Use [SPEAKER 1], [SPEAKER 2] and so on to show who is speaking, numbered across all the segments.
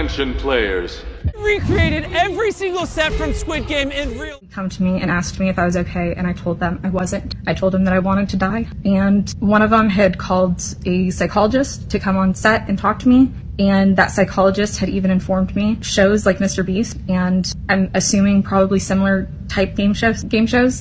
[SPEAKER 1] Attention players.
[SPEAKER 2] Recreated every single set from Squid Game in real.
[SPEAKER 3] Come to me and asked me if I was okay, and I told them I wasn't. I told them that I wanted to die, and one of them had called a psychologist to come on set and talk to me, and that psychologist had even informed me shows like MrBeast, and I'm assuming probably similar type game shows,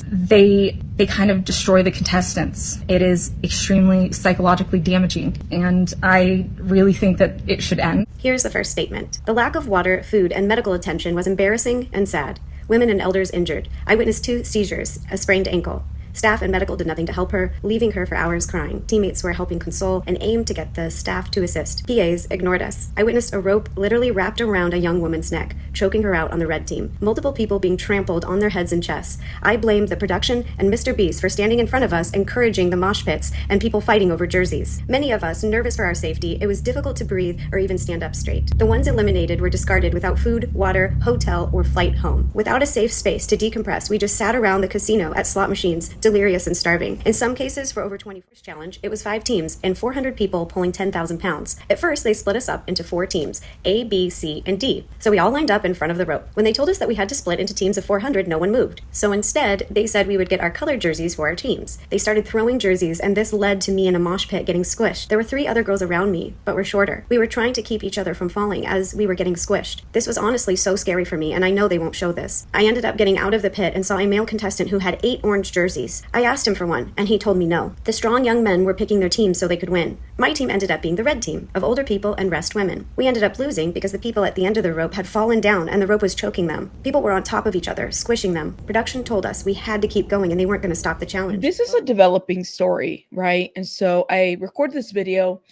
[SPEAKER 3] they kind of destroy the contestants. It is extremely psychologically damaging, and I really think that it should end.
[SPEAKER 4] Here's the first statement. The lack of water, food, and medical attention was embarrassing and sad. Women and elders injured. I witnessed 2 seizures, a sprained ankle. Staff and medical did nothing to help her, leaving her for hours crying. Teammates were helping console and aimed to get the staff to assist. PAs ignored us. I witnessed a rope literally wrapped around a young woman's neck, choking her out on the red team. Multiple people being trampled on their heads and chests. I blamed the production and MrBeast for standing in front of us, encouraging the mosh pits and people fighting over jerseys. Many of us, nervous for our safety, it was difficult to breathe or even stand up straight. The ones eliminated were discarded without food, water, hotel, or flight home. Without a safe space to decompress, we just sat around the casino at slot machines, delirious and starving. In some cases, for over 21st challenge, it was 5 teams and 400 people pulling 10,000 pounds. At first, they split us up into 4 teams, A, B, C, and D. So we all lined up in front of the rope. When they told us that we had to split into teams of 400, no one moved. So instead, they said we would get our colored jerseys for our teams. They started throwing jerseys, and this led to me in a mosh pit getting squished. There were 3 other girls around me, but were shorter. We were trying to keep each other from falling as we were getting squished. This was honestly so scary for me, and I know they won't show this. I ended up getting out of the pit and saw a male contestant who had 8 orange jerseys. I asked him for one, and he told me no. The strong young men were picking their teams so they could win. My team ended up being the red team, of older people and rest women. We ended up losing because the people at the end of the rope had fallen down and the rope was choking them. People were on top of each other, squishing them. Production told us we had to keep going and they weren't going to stop the challenge.
[SPEAKER 5] This is a developing story, right? And so I recorded this video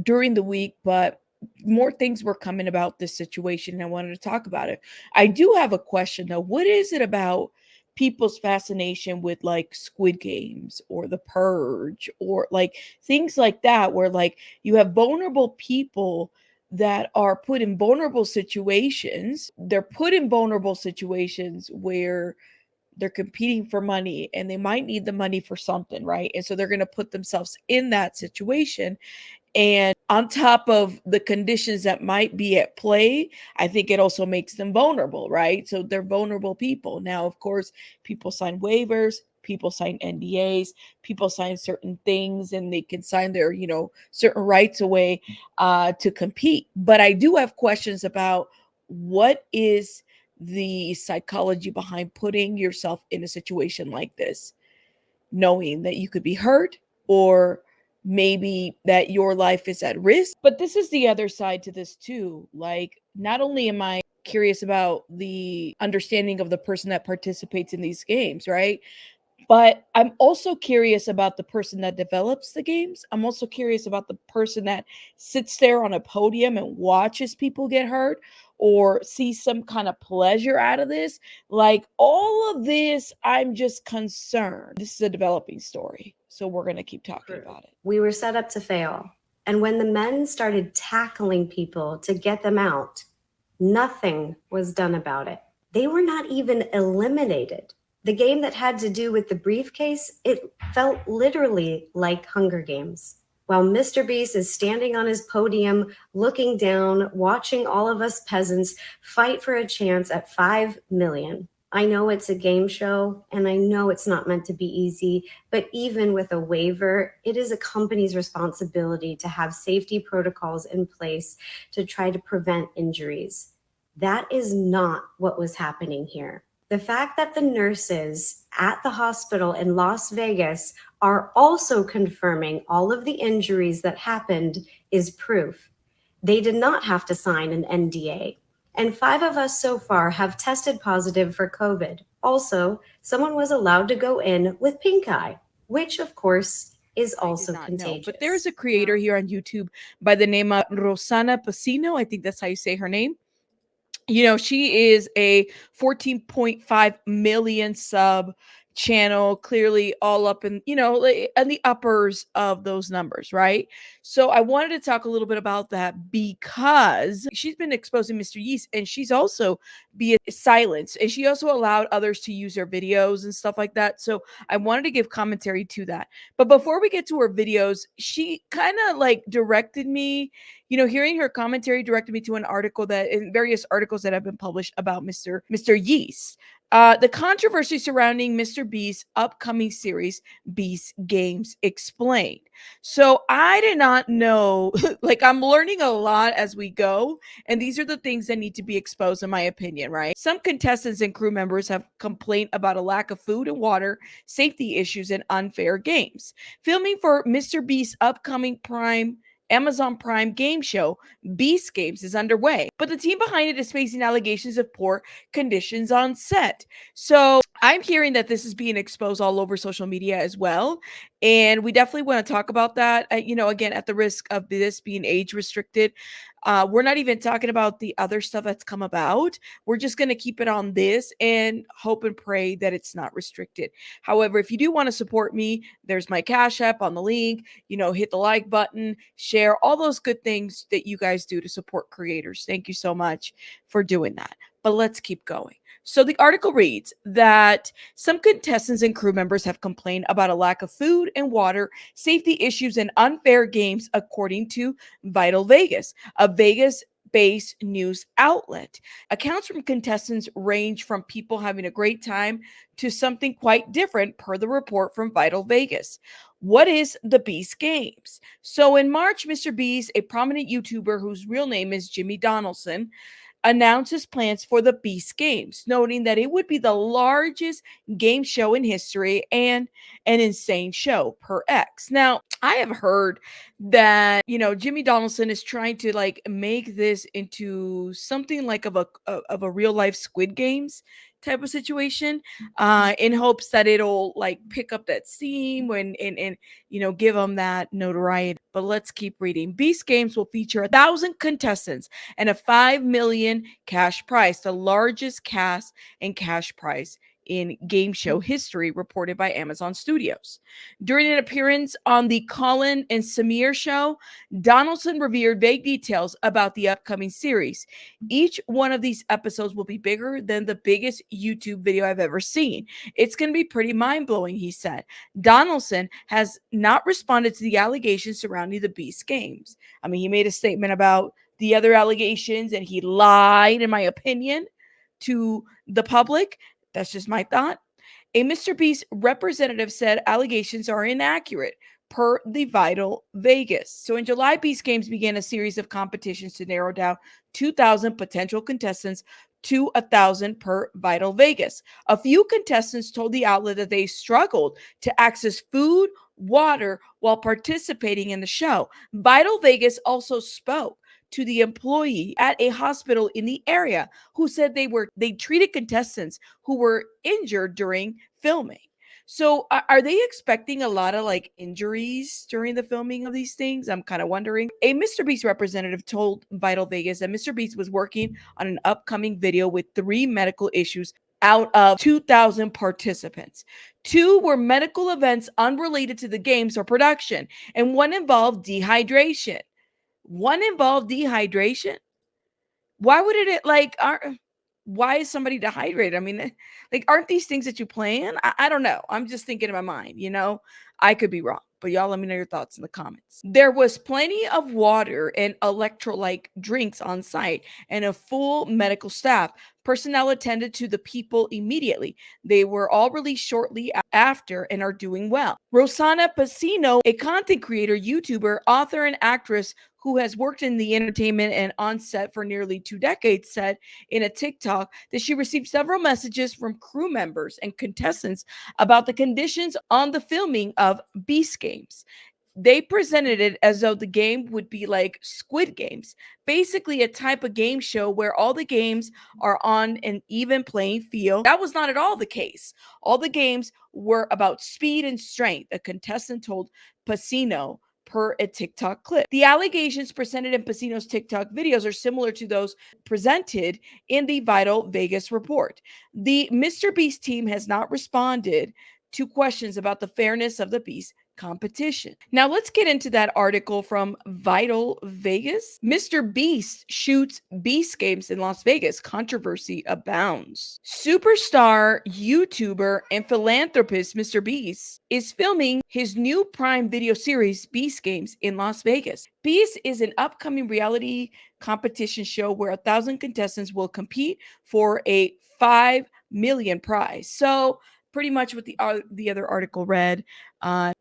[SPEAKER 5] during the week, but more things were coming about this situation and I wanted to talk about it. I do have a question though. What is it about people's fascination with like Squid Games or The Purge or like things like that, where like you have vulnerable people that are put in vulnerable situations. They're put in vulnerable situations where they're competing for money and they might need the money for something, right? And so they're going to put themselves in that situation. And on top of the conditions that might be at play, I think it also makes them vulnerable, right? So they're vulnerable people. Now, of course, people sign waivers, people sign NDAs, people sign certain things, and they can sign their, certain rights away to compete. But I do have questions about what is the psychology behind putting yourself in a situation like this, knowing that you could be hurt or maybe that your life is at risk. But this is the other side to this too. Like, not only am I curious about the understanding of the person that participates in these games, right? But I'm also curious about the person that develops the games. I'm also curious about the person that sits there on a podium and watches people get hurt or sees some kind of pleasure out of this. Like all of this, I'm just concerned. This is a developing story. So we're going to keep talking about it.
[SPEAKER 4] We were set up to fail. And when the men started tackling people to get them out, nothing was done about it. They were not even eliminated. The game that had to do with the briefcase, it felt literally like Hunger Games. While MrBeast is standing on his podium, looking down, watching all of us peasants fight for a chance at 5 million. I know it's a game show, and I know it's not meant to be easy, but even with a waiver, it is a company's responsibility to have safety protocols in place to try to prevent injuries. That is not what was happening here. The fact that the nurses at the hospital in Las Vegas are also confirming all of the injuries that happened is proof. They did not have to sign an NDA. And 5 of us so far have tested positive for COVID. Also, someone was allowed to go in with pink eye, which of course is also contagious.
[SPEAKER 5] But there's a creator here on YouTube by the name of Rosana Pacino. I think that's how you say her name. She is a 14.5 million sub channel, clearly all up in, like, in the uppers of those numbers, right? So I wanted to talk a little bit about that because she's been exposing Mr. Yeast, and she's also be silenced, and she also allowed others to use her videos and stuff like that. So I wanted to give commentary to that. But before we get to her videos, she kind of like directed me, hearing her commentary directed me to an article that in various articles that have been published about Mr. Yeast. The controversy surrounding Mr. Beast's upcoming series, Beast Games Explained. So I did not know, like, I'm learning a lot as we go, and these are the things that need to be exposed, in my opinion, right? Some contestants and crew members have complained about a lack of food and water, safety issues, and unfair games. Filming for Mr. Beast's upcoming Amazon Prime game show, Beast Games, is underway, but the team behind it is facing allegations of poor conditions on set. So I'm hearing that this is being exposed all over social media as well. And we definitely want to talk about that. Again, at the risk of this being age restricted, we're not even talking about the other stuff that's come about. We're just going to keep it on this and hope and pray that it's not restricted. However, if you do want to support me, there's my Cash App on the link. Hit the like button, share, all those good things that you guys do to support creators. Thank you so much for doing that. But let's keep going. So the article reads that some contestants and crew members have complained about a lack of food and water, safety issues, and unfair games, according to Vital Vegas, a Vegas-based news outlet. Accounts from contestants range from people having a great time to something quite different, per the report from Vital Vegas. What is the Beast Games? So in March, Mr. Beast, a prominent YouTuber whose real name is Jimmy Donaldson, announced his plans for the Beast Games, noting that it would be the largest game show in history and an insane show per X. Now, I have heard that, Jimmy Donaldson is trying to like make this into something like of a real life Squid Games type of situation, in hopes that it'll like pick up that steam and give them that notoriety. But let's keep reading. Beast Games will feature 1,000 contestants and a $5 million cash prize, the largest cast and cash prize in game show history, reported by Amazon Studios. During an appearance on the Colin and Samir show, Donaldson revealed vague details about the upcoming series. Each one of these episodes will be bigger than the biggest YouTube video I've ever seen. It's going to be pretty mind-blowing, he said. Donaldson has not responded to the allegations surrounding the Beast Games. I mean, he made a statement about the other allegations, and he lied, in my opinion, to the public. That's just my thought. A Mr. Beast representative said allegations are inaccurate, per the Vital Vegas. So in July, Beast Games began a series of competitions to narrow down 2,000 potential contestants to 1,000 per Vital Vegas. A few contestants told the outlet that they struggled to access food, water while participating in the show. Vital Vegas also spoke to the employee at a hospital in the area who said they treated contestants who were injured during filming. So are they expecting a lot of like injuries during the filming of these things? I'm kind of wondering. A Mr. Beast representative told Vital Vegas that Mr. Beast was working on an upcoming video with 3 medical issues out of 2,000 participants. 2 were medical events unrelated to the games or production, and one involved dehydration. Why would it why is somebody dehydrated? I mean, like, aren't these things that you plan? I don't know. I'm just thinking in my mind, I could be wrong, but y'all let me know your thoughts in the comments. There was plenty of water and electrolyte drinks on site and a full medical staff. Personnel attended to the people immediately. They were all released shortly after and are doing well. Rosanna Pacino, a content creator, YouTuber, author, and actress who has worked in the entertainment and on set for nearly 2 decades, said in a TikTok that she received several messages from crew members and contestants about the conditions on the filming of Beast Games. They presented it as though the game would be like Squid Games, basically a type of game show where all the games are on an even playing field. That was not at all the case. All the games were about speed and strength, a contestant told Pacino, per a TikTok clip. The allegations presented in Pacino's TikTok videos are similar to those presented in the Vital Vegas report. The MrBeast team has not responded to questions about the fairness of the Beast competition. Now let's get into that article from Vital Vegas. MrBeast shoots Beast games in Las Vegas. Controversy abounds. Superstar, YouTuber, and philanthropist MrBeast is filming his new Prime Video series Beast Games in Las Vegas. Beast is an upcoming reality competition show where 1,000 contestants will compete for a $5 million prize. So pretty much what the other article read.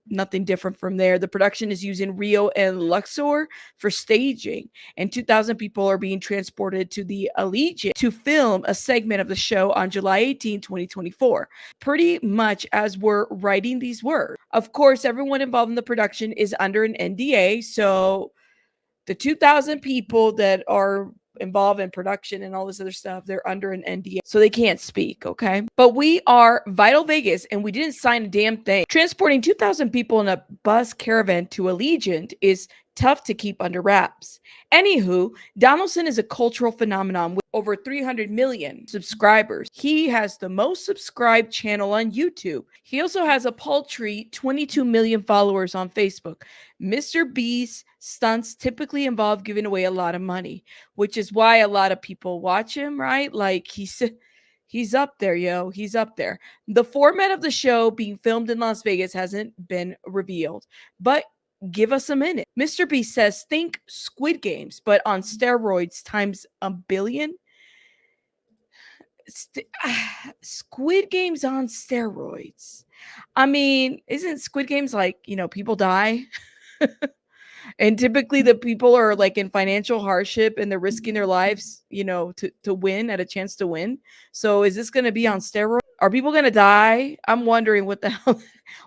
[SPEAKER 5] Nothing different from there. The production is using Rio and Luxor for staging, and 2,000 people are being transported to the Allegiant to film a segment of the show on July 18, 2024. Pretty much as we're writing these words. Of course, everyone involved in the production is under an NDA, so the 2,000 people that are involved in production and all this other stuff, they're under an NDA, so they can't speak, okay? But we are Vital Vegas, and we didn't sign a damn thing. Transporting 2,000 people in a bus caravan to Allegiant is tough to keep under wraps. Anywho, Donaldson is a cultural phenomenon with over 300 million subscribers. He has the most subscribed channel on YouTube. He also has a paltry 22 million followers on Facebook. MrBeast stunts typically involve giving away a lot of money, which is why a lot of people watch him, right? Like he's up there, yo. He's up there. The format of the show being filmed in Las Vegas hasn't been revealed, but give us a minute. MrBeast says, think Squid Games, but on steroids times a billion. Squid Games on steroids. I mean, isn't Squid Games like, people die? And typically the people are like in financial hardship and they're risking their lives, to win, at a chance to win. So is this going to be on steroids? Are people going to die? I'm wondering what the hell,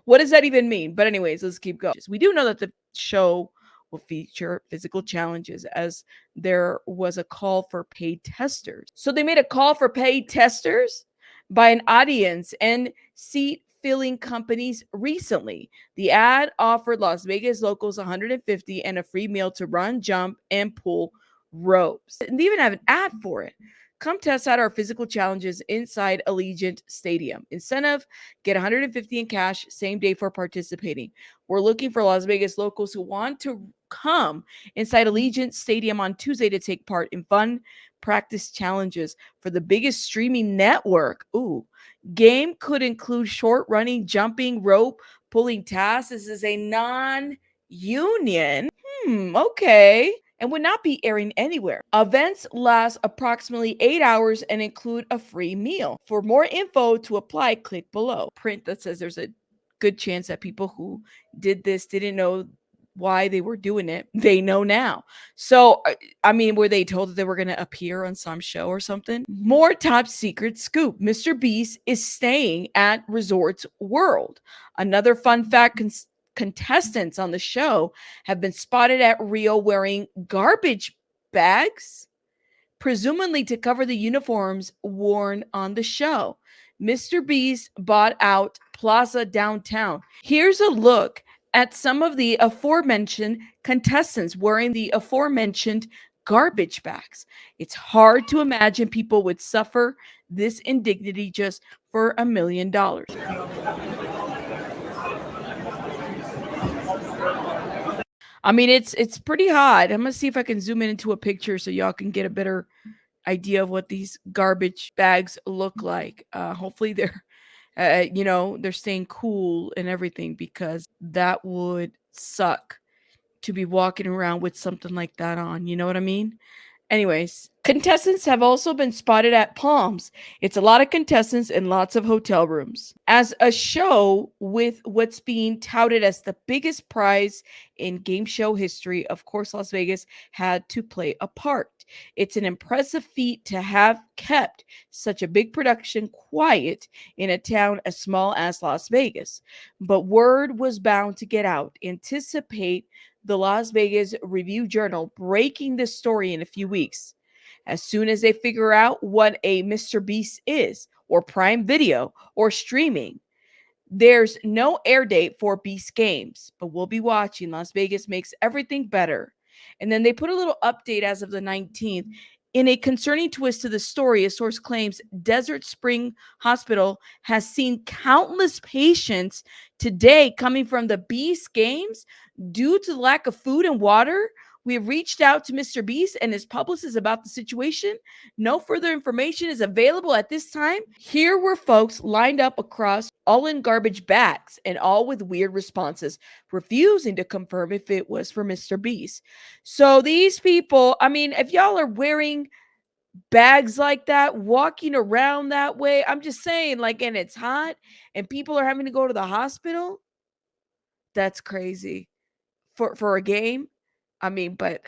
[SPEAKER 5] what does that even mean? But anyways, let's keep going. We do know that the show will feature physical challenges, as there was a call for paid testers. So they made a call for paid testers by an audience and seat filling companies recently. The ad offered Las Vegas locals $150 and a free meal to run, jump, and pull ropes. And they even have an ad for it. Come test out our physical challenges inside Allegiant Stadium. Incentive, get $150 in cash same day for participating. We're looking for Las Vegas locals who want to come inside Allegiant Stadium on Tuesday to take part in fun practice challenges for the biggest streaming network. Ooh. Game could include short running, jumping, rope, pulling tasks. This is a non-union. Okay. And would not be airing anywhere. Events last approximately 8 hours and include a free meal. For more info to apply, click below. Print that says there's a good chance that people who did this didn't know why they were doing it. They know now. So, I mean, were they told that they were going to appear on some show or something? More top secret scoop. MrBeast is staying at Resorts World. Another fun fact, contestants on the show have been spotted at Rio wearing garbage bags, presumably to cover the uniforms worn on the show. MrBeast bought out Plaza downtown. Here's a look at some of the aforementioned contestants wearing the aforementioned garbage bags. It's hard to imagine people would suffer this indignity just for $1 million. I mean, it's pretty hot. I'm gonna see if I can zoom in into a picture so y'all can get a better idea of what these garbage bags look like. Hopefully they're they're staying cool and everything, because that would suck to be walking around with something like that on. You know what I mean? Anyways, contestants have also been spotted at Palms. It's a lot of contestants and lots of hotel rooms. As a show with what's being touted as the biggest prize in game show history, of course, Las Vegas had to play a part. It's an impressive feat to have kept such a big production quiet in a town as small as Las Vegas. But word was bound to get out. Anticipate the Las Vegas Review-Journal breaking this story in a few weeks. As soon as they figure out what a MrBeast is, or Prime Video, or streaming, There's no air date for Beast Games, but we'll be watching. Las Vegas makes everything better. And then they put a little update as of the 19th. In a concerning twist to the story, a source claims Desert Spring Hospital has seen countless patients today coming from the Beast Games due to the lack of food and water. We have reached out to MrBeast and his publicist about the situation. No further information is available at this time. Here were folks lined up across, all in garbage bags and all with weird responses, refusing to confirm if it was for MrBeast. So these people, I mean, if y'all are wearing bags like that, walking around that way, I'm just saying, like, and it's hot and people are having to go to the hospital, that's crazy for a game. I mean, but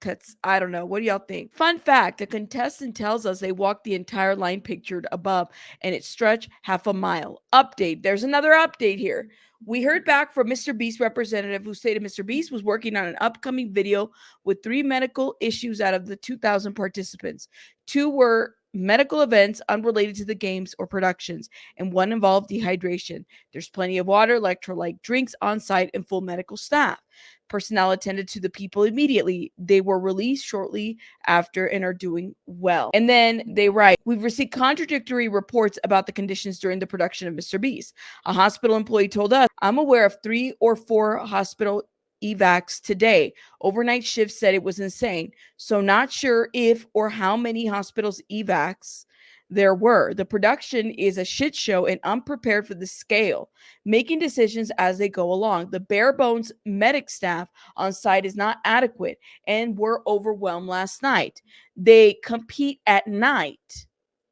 [SPEAKER 5] that's, I don't know. What do y'all think? Fun fact, a contestant tells us they walked the entire line pictured above and it stretched half a mile. Update. There's another update here. We heard back from MrBeast representative who stated MrBeast was working on an upcoming video with 3 medical issues out of the 2,000 participants. 2 were medical events unrelated to the games or productions, and 1 involved dehydration. There's plenty of water, electrolyte drinks on site, and full medical staff. Personnel attended to the people immediately. They were released shortly after and are doing well. And then they write, we've received contradictory reports about the conditions during the production of MrBeast. A hospital employee told us, I'm aware of 3 or 4 hospital evacs today. Overnight shifts said it was insane. So not sure if or how many hospitals evacs there were. The production is a shit show and unprepared for the scale, making decisions as they go along. The bare bones medic staff on site is not adequate and were overwhelmed last night. They compete at night.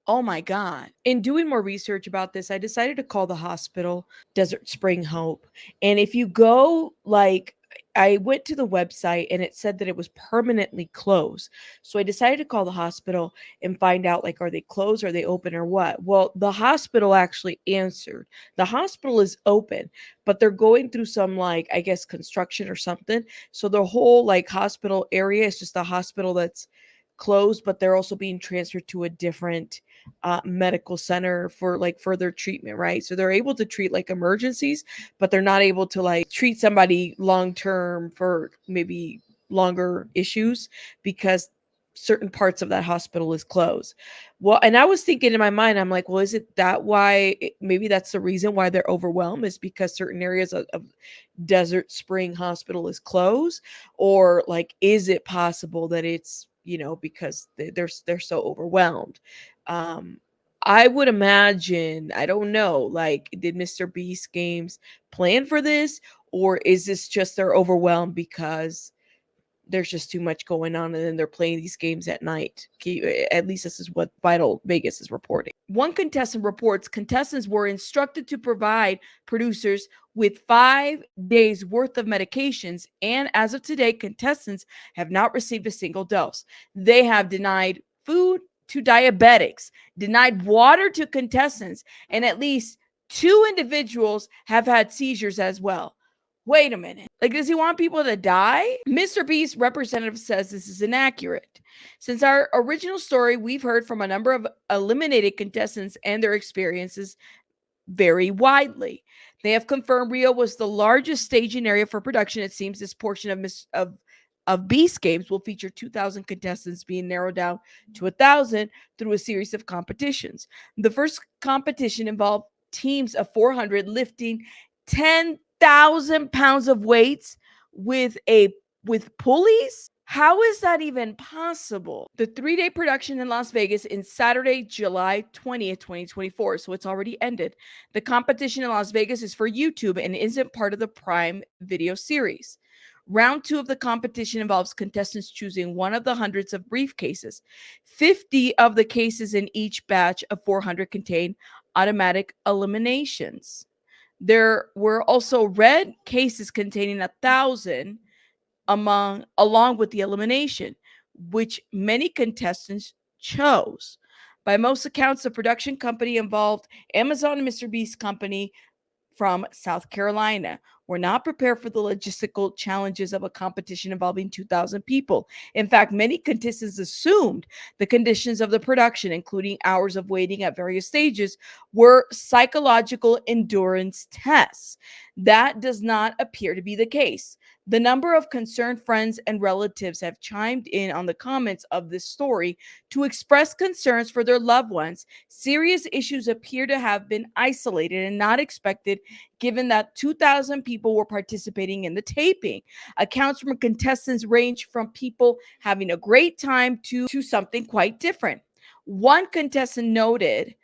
[SPEAKER 5] Oh my God. In doing more research about this, I decided to call the hospital Desert Spring Hope. And if you go, like, I went to the website and it said that it was permanently closed. So I decided to call the hospital and find out, like, are they closed? Are they open or what? Well, the hospital actually answered. The hospital is open, but they're going through some, like, I guess, construction or something. So the whole, like, hospital area is just a hospital that's closed, but they're also being transferred to a different medical center for, like, further treatment, right? So they're able to treat, like, emergencies, but they're not able to, like, treat somebody long term for maybe longer issues because certain parts of that hospital is closed. Well, and I was thinking in my mind, I'm like, well, is it that why? Maybe that's the reason why they're overwhelmed, is because certain areas of Desert Spring Hospital is closed, or, like, is it possible that it's, you know, because they're so overwhelmed? I would imagine, I don't know, like, did MrBeast Games plan for this, or is this just they're overwhelmed because there's just too much going on and then they're playing these games at night? At least this is what Vital Vegas is reporting. One contestant reports contestants were instructed to provide producers with 5 days worth of medications, and as of today, contestants have not received a single dose. They have denied food to diabetics, denied water to contestants, and at least 2 individuals have had seizures as well. Wait a minute. Like, does he want people to die? MrBeast representative says this is inaccurate. Since our original story, we've heard from a number of eliminated contestants and their experiences vary widely. They have confirmed Rio was the largest staging area for production. It seems this portion of Beast Games will feature 2,000 contestants, being narrowed down to 1,000 through a series of competitions. The first competition involved teams of 400 lifting 10,000 pounds of weights with pulleys. How is that even possible? The 3-day production in Las Vegas in Saturday, July 20th, 2024. So it's already ended. The competition in Las Vegas is for YouTube and isn't part of the Prime Video series. Round 2 of the competition involves contestants choosing one of the hundreds of briefcases. 50 of the cases in each batch of 400 contain automatic eliminations. There were also red cases containing 1,000 along with the elimination, which many contestants chose. By most accounts, the production company involved Amazon and MrBeast Company from South Carolina. were not prepared for the logistical challenges of a competition involving 2,000 people. In fact, many contestants assumed the conditions of the production, including hours of waiting at various stages, were psychological endurance tests. That does not appear to be the case. The number of concerned friends and relatives have chimed in on the comments of this story to express concerns for their loved ones. Serious issues appear to have been isolated and not expected, given that 2,000 people were participating in the taping. Accounts from contestants range from people having a great time to something quite different. One contestant noted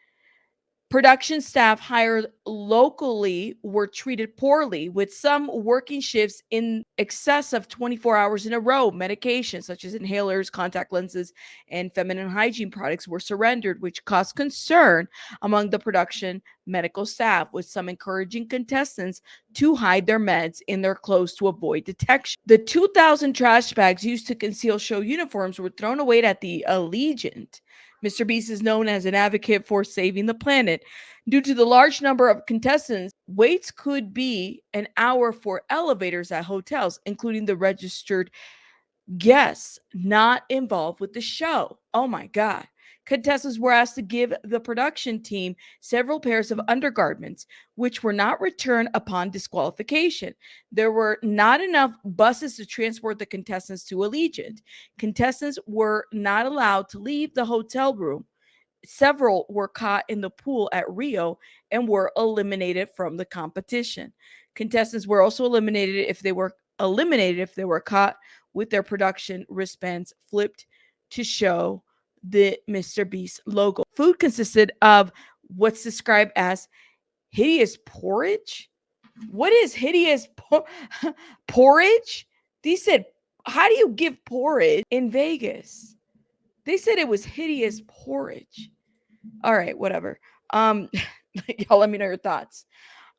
[SPEAKER 5] production staff hired locally were treated poorly, with some working shifts in excess of 24 hours in a row. Medications such as inhalers, contact lenses, and feminine hygiene products were surrendered, which caused concern among the production medical staff, with some encouraging contestants to hide their meds in their clothes to avoid detection. The 2,000 trash bags used to conceal show uniforms were thrown away at the Allegiant. MrBeast is known as an advocate for saving the planet. Due to the large number of contestants, waits could be an hour for elevators at hotels, including the registered guests not involved with the show. Oh my God. Contestants were asked to give the production team several pairs of undergarments, which were not returned upon disqualification. There were not enough buses to transport the contestants to Allegiant. Contestants were not allowed to leave the hotel room. Several were caught in the pool at Rio and were eliminated from the competition. Contestants were also eliminated if they were caught with their production wristbands flipped to show the MrBeast logo. Food consisted of what's described as hideous porridge. What is hideous porridge? They said, how do you give porridge in Vegas? They said it was hideous porridge. All right, whatever. Y'all let me know your thoughts.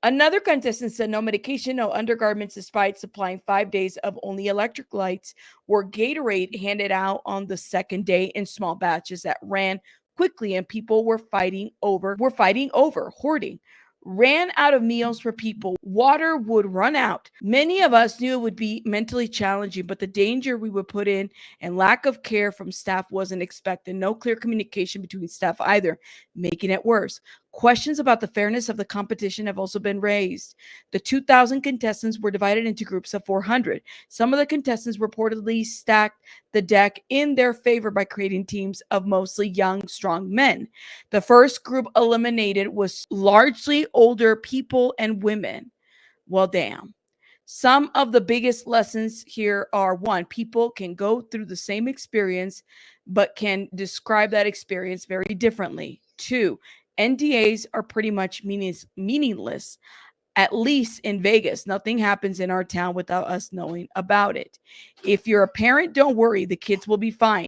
[SPEAKER 5] Another contestant said no medication, no undergarments, despite supplying 5 days of only electric lights or Gatorade handed out on the second day in small batches that ran quickly, and people were fighting over hoarding. Ran out of meals for people. Water would run out. Many of us knew it would be mentally challenging, but the danger we would put in and lack of care from staff wasn't expected. No clear communication between staff either, making it worse. Questions about the fairness of the competition have also been raised. The 2,000 contestants were divided into groups of 400. Some of the contestants reportedly stacked the deck in their favor by creating teams of mostly young, strong men. The first group eliminated was largely older people and women. Well, damn. Some of the biggest lessons here are: one, people can go through the same experience, but can describe that experience very differently. Two, NDAs are pretty much meaningless, at least in Vegas. Nothing happens in our town without us knowing about it. If you're a parent, don't worry, the kids will be fine.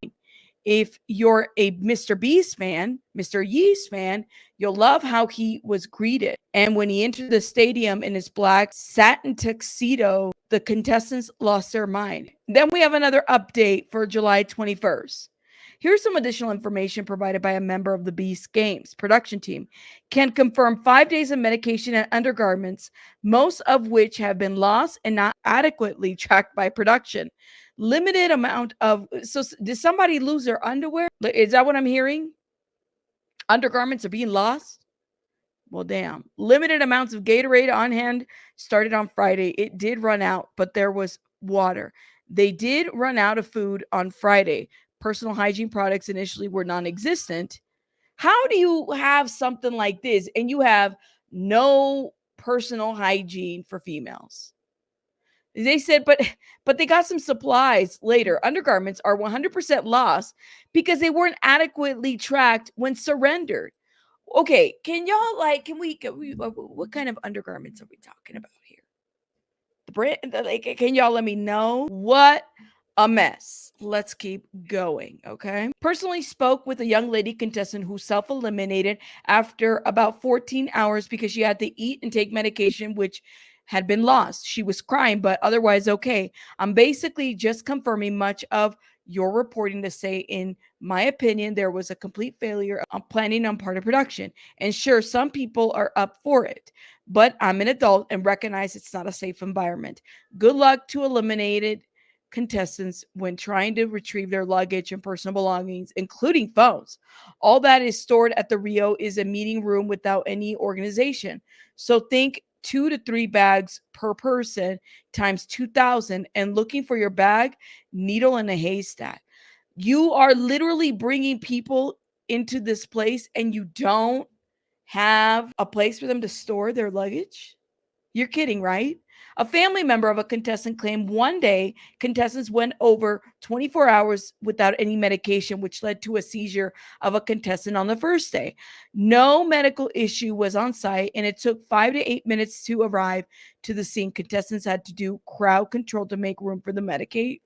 [SPEAKER 5] If you're a MrBeast fan, Mr. Yeast fan, you'll love how he was greeted. And when he entered the stadium in his black satin tuxedo, the contestants lost their mind. Then we have another update for July 21st. Here's some additional information provided by a member of the Beast Games production team. Can confirm 5 days of medication and undergarments, most of which have been lost and not adequately tracked by production. Limited amount of, so did somebody lose their underwear? Is that what I'm hearing? Undergarments are being lost? Well, damn. Limited amounts of Gatorade on hand started on Friday. It did run out, but there was water. They did run out of food on Friday. Personal hygiene products initially were non-existent. How do you have something like this and you have no personal hygiene for females? They said, but they got some supplies later. Undergarments are 100% lost because they weren't adequately tracked when surrendered. Okay, can we what kind of undergarments are we talking about here? The brand, can y'all let me know? What a mess. Let's keep going, okay? Personally spoke with a young lady contestant who self-eliminated after about 14 hours because she had to eat and take medication, which had been lost. She was crying, but otherwise okay. I'm basically just confirming much of you're reporting to say, in my opinion, there was a complete failure on planning on part of production. And sure, some people are up for it, but I'm an adult and recognize it's not a safe environment. Good luck to eliminated contestants when trying to retrieve their luggage and personal belongings, including phones. All that is stored at the Rio is a meeting room without any organization. So think 2 to 3 bags per person times 2,000, and looking for your bag, needle in a haystack. You are literally bringing people into this place and you don't have a place for them to store their luggage? You're kidding, right? A family member of a contestant claimed one day contestants went over 24 hours without any medication, which led to a seizure of a contestant on the first day. No medical issue was on site, and it took 5 to 8 minutes to arrive to the scene. Contestants had to do crowd control to make room for the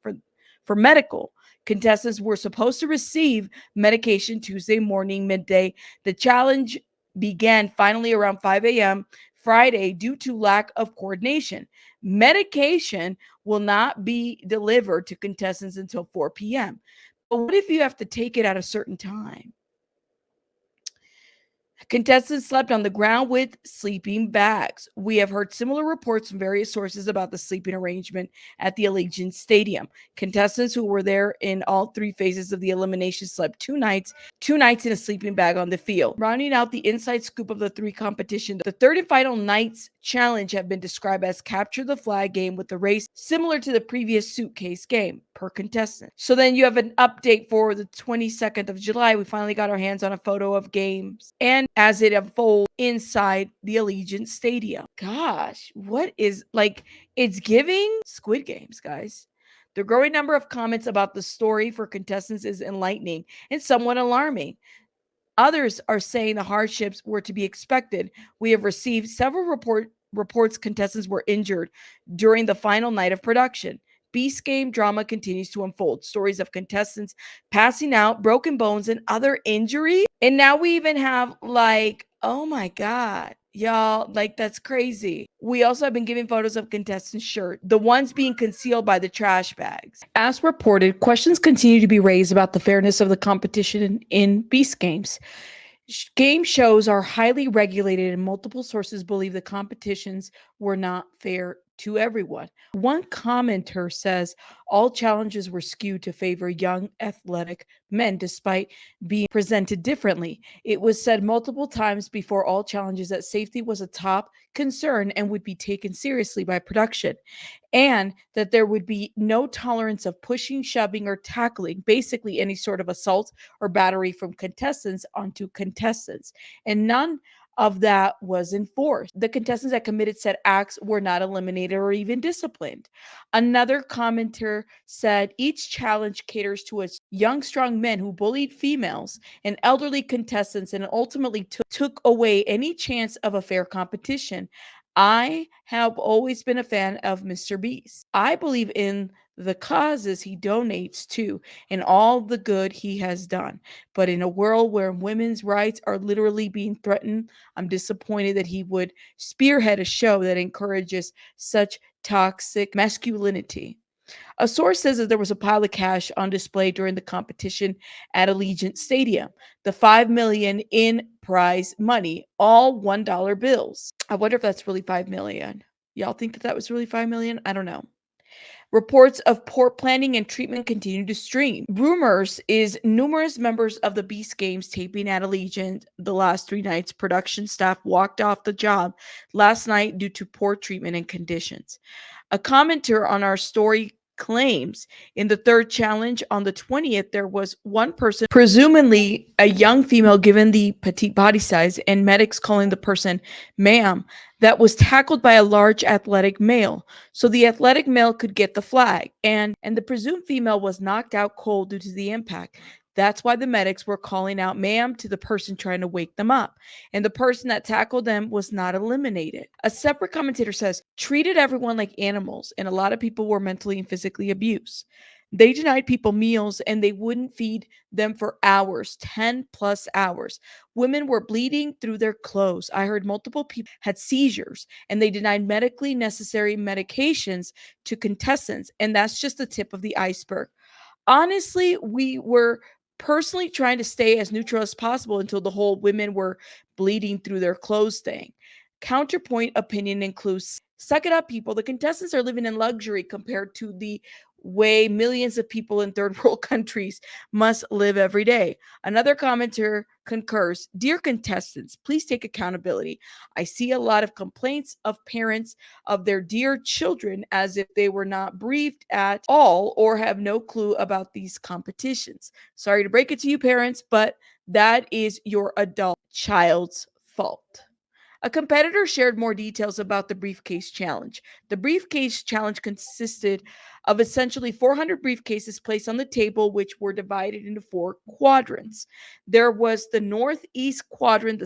[SPEAKER 5] for medical. Contestants were supposed to receive medication Tuesday morning, midday. The challenge began finally around 5 a.m. Friday due to lack of coordination. Medication will not be delivered to contestants until 4 p.m. But what if you have to take it at a certain time? Contestants slept on the ground with sleeping bags. We have heard similar reports from various sources about the sleeping arrangement at the Allegiant Stadium. Contestants who were there in all 3 phases of the elimination slept 2 nights in a sleeping bag on the field. Rounding out the inside scoop of the 3 competition, the third and final night's challenge have been described as capture the flag game, with the race similar to the previous suitcase game per contestant. So then you have an update for the 22nd of July. We finally got our hands on a photo of games and as it unfolds inside the Allegiant Stadium. Gosh, what is, like, it's giving Squid Games, guys. The growing number of comments about the story for contestants is enlightening and somewhat alarming. Others are saying the hardships were to be expected. We have received several reports contestants were injured during the final night of production. Beast game drama continues to unfold. Stories of contestants passing out, broken bones, and other injury. And now we even have, like, oh my God, y'all, like, that's crazy. We also have been given photos of contestants' shirt, the ones being concealed by the trash bags. As reported, questions continue to be raised about the fairness of the competition in Beast games. Game shows are highly regulated, and multiple sources believe the competitions were not fair to everyone. One commenter says all challenges were skewed to favor young, athletic men, despite being presented differently. It was said multiple times before all challenges that safety was a top concern and would be taken seriously by production, and that there would be no tolerance of pushing, shoving, or tackling, basically any sort of assault or battery from contestants onto contestants. And none of that was enforced. The contestants that committed said acts were not eliminated or even disciplined. Another commenter said each challenge caters to its young, strong men who bullied females and elderly contestants and ultimately took away any chance of a fair competition. I have always been a fan of MrBeast. I believe in the causes he donates to and all the good he has done. But in a world where women's rights are literally being threatened, I'm disappointed that he would spearhead a show that encourages such toxic masculinity. A source says that there was a pile of cash on display during the competition at Allegiant Stadium. The $5 million in prize money, all $1 bills. I wonder if that's really $5 million. Y'all think that that was really $5 million? I don't know. Reports of poor planning and treatment continue to stream. Rumors is numerous members of the Beast Games taping at Allegiant the last 3 nights. Production staff walked off the job last night due to poor treatment and conditions. A commenter on our story claims in the third challenge on the 20th, there was one person, presumably a young female given the petite body size and medics calling the person ma'am, that was tackled by a large athletic male. So the athletic male could get the flag, and the presumed female was knocked out cold due to the impact. That's why the medics were calling out ma'am to the person trying to wake them up. And the person that tackled them was not eliminated. A separate commentator says, treated everyone like animals, and a lot of people were mentally and physically abused. They denied people meals and they wouldn't feed them for hours, 10 plus hours. Women were bleeding through their clothes. I heard multiple people had seizures and they denied medically necessary medications to contestants. And that's just the tip of the iceberg. Honestly, we were personally trying to stay as neutral as possible until the whole women were bleeding through their clothes thing. Counterpoint opinion includes suck it up, people. The contestants are living in luxury compared to the way millions of people in third world countries must live every day. Another commenter concurs. Dear contestants, please take accountability. I see a lot of complaints of parents of their dear children as if they were not briefed at all or have no clue about these competitions. Sorry to break it to you, parents, but that is your adult child's fault. A competitor shared more details about the briefcase challenge. The briefcase challenge consisted of essentially 400 briefcases placed on the table, which were divided into 4 quadrants. There was the northeast quadrant, the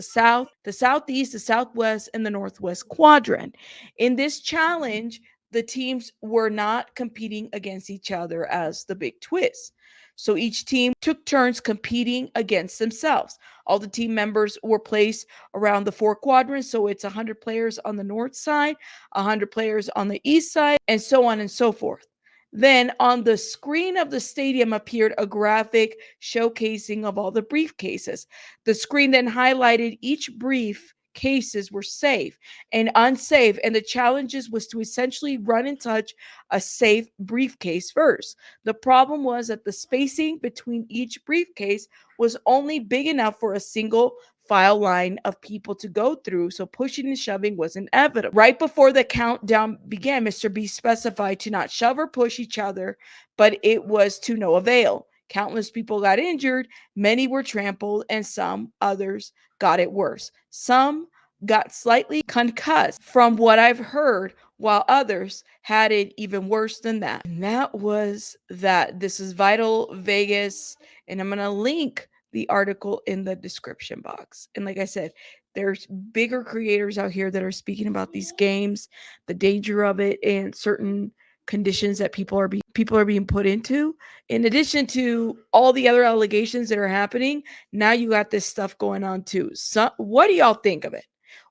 [SPEAKER 5] southeast, the southwest, and the northwest quadrant. In this challenge, the teams were not competing against each other as the big twist. So each team took turns competing against themselves. All the team members were placed around the 4 quadrants. So it's 100 players on the north side, 100 players on the east side, and so on and so forth. Then on the screen of the stadium appeared a graphic showcasing of all the briefcases. The screen then highlighted each brief cases were safe and unsafe, and the challenges was to essentially run and touch a safe briefcase first. The problem was that the spacing between each briefcase was only big enough for a single file line of people to go through, so pushing and shoving was inevitable. Right before the countdown began, MrBeast specified to not shove or push each other, but it was to no avail. Countless people got injured, many were trampled, and some others got it worse. Some got slightly concussed from what I've heard, while others had it even worse than that. And that was that. This is Vital Vegas, and I'm going to link the article in the description box. And like I said, there's bigger creators out here that are speaking about these games, the danger of it, and certain conditions that people are being put into. In addition to all the other allegations that are happening, now you got this stuff going on too. So what do y'all think of it?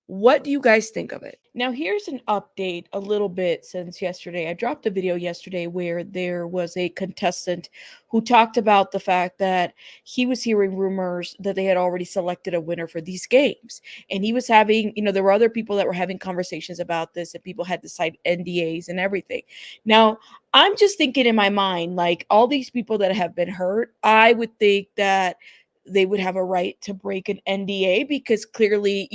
[SPEAKER 5] What do you guys think of it? Now, here's an update a little bit since yesterday. I dropped a video yesterday where there was a contestant who talked about the fact that he was hearing rumors that they had already selected a winner for these games. And he was having, there were other people that were having conversations about this, and people had to sign NDAs and everything. Now, I'm just thinking in my mind, like all these people that have been hurt, I would think that they would have a right to break an NDA because clearly,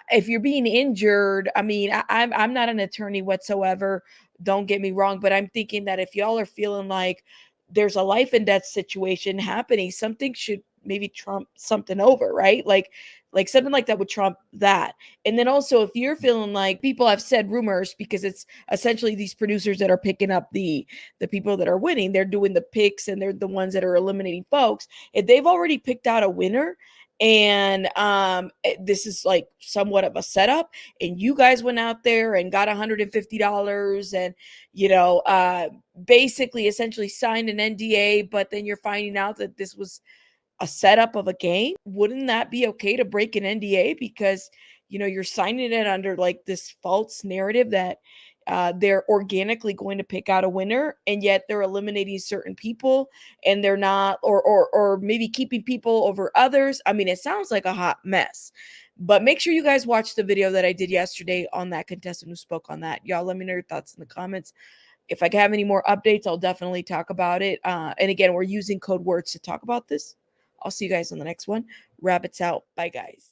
[SPEAKER 5] if you're being injured, I mean, I'm not an attorney whatsoever. Don't get me wrong, but I'm thinking that if y'all are feeling like there's a life and death situation happening, something should maybe trump something over, right? Like something like that would trump that. And then also, if you're feeling like people have said rumors, because it's essentially these producers that are picking up the people that are winning, they're doing the picks and they're the ones that are eliminating folks. If they've already picked out a winner, and this is like somewhat of a setup, and you guys went out there and got $150 and basically essentially signed an NDA, but then you're finding out that this was a setup of a game, wouldn't that be okay to break an NDA? Because you're signing it under like this false narrative that they're organically going to pick out a winner, and yet they're eliminating certain people, and they're not, or maybe keeping people over others. I mean, it sounds like a hot mess. But make sure you guys watch the video that I did yesterday on that contestant who spoke on that. Y'all let me know your thoughts in the comments. If I have any more updates, I'll definitely talk about it. And again, we're using code words to talk about this. I'll see you guys on the next one. Rabbits out. Bye, guys.